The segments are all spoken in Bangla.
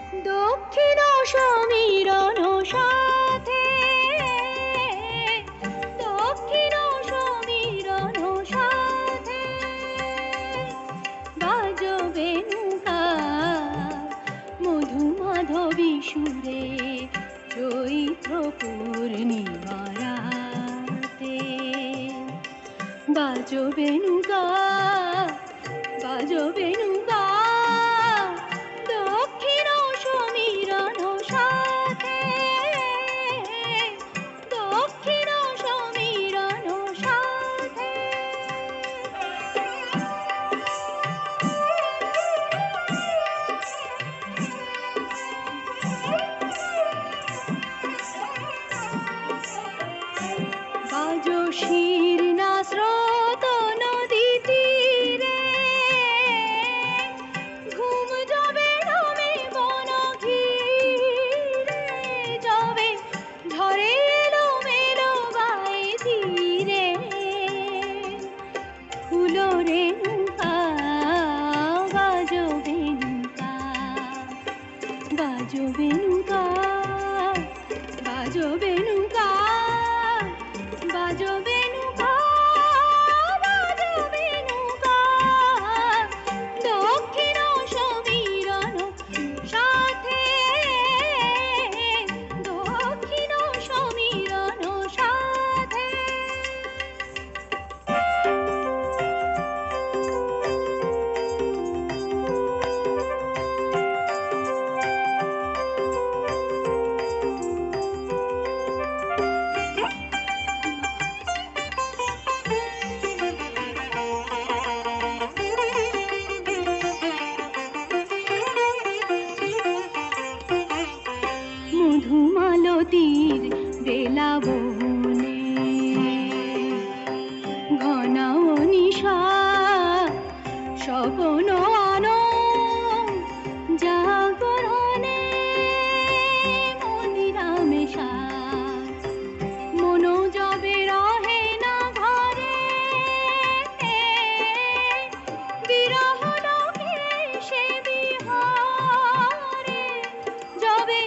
দক্ষিণ সমীরণ সাথে, দক্ষিণ সমীরণ সাথে বাজবে নৌকা মধু মাধবী সুরে চৈত্র পূর্ণিমা রাতে। বাজবে নৌকা, বাজবে নৌকা দক্ষিণ সমীরণ সাথে, দক্ষিণ সমীরণ সাথে। বাজো শীর্ণা স্রোত নদী তীরে, ঘুম যাবে নামে বন ঘিরে, যাবে ঝরে এলো মেলো গায়ে ধীরে। ফুলো রে নৌকা, বাজবে নৌকা, বাজবে নৌকা, বাজবে নৌকা, বাজবে নৌকা, বাজবে নৌকা দক্ষিণ সমীরণ সাথে, দক্ষিণ সমীরণ সাথে। মধুমালতীর বেলা বনে, ঘনাও নিশা স্বপন আনো জাগরণে, মনিরামে সাজ মনো যাবে রহে না ঘরে, বিরহ লোকে সে বিহারে যাবে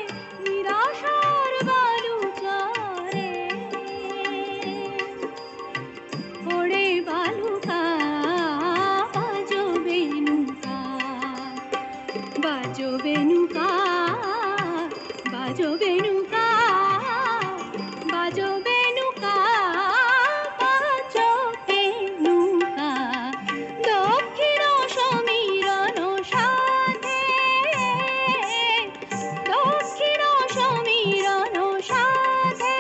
নিরাশার বালুচরে। ওরে বালুকা, বাজবে নৌকা, বাজবে নৌকা, বাজবে নৌকা, বাজবে নৌকা, বাজবে নৌকা দক্ষিণ সমীরণ সাথে, দক্ষিণ সমীরণ সাথে।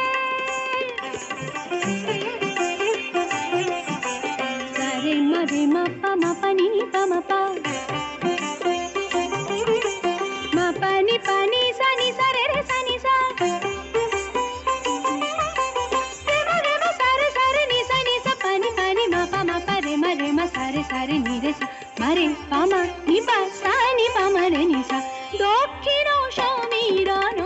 সারে মারে মাপা মাপানি পামাপা, মাপানি পানি সানি সারে রে সানি সা, রে মা সারে সারে নি সানি সা পানি পানি মাপা মাপা রে মা সারে সারে নি রে সা মারে পামা নি পা সানি পামা রে নি সা দক্ষিণ সমীরণ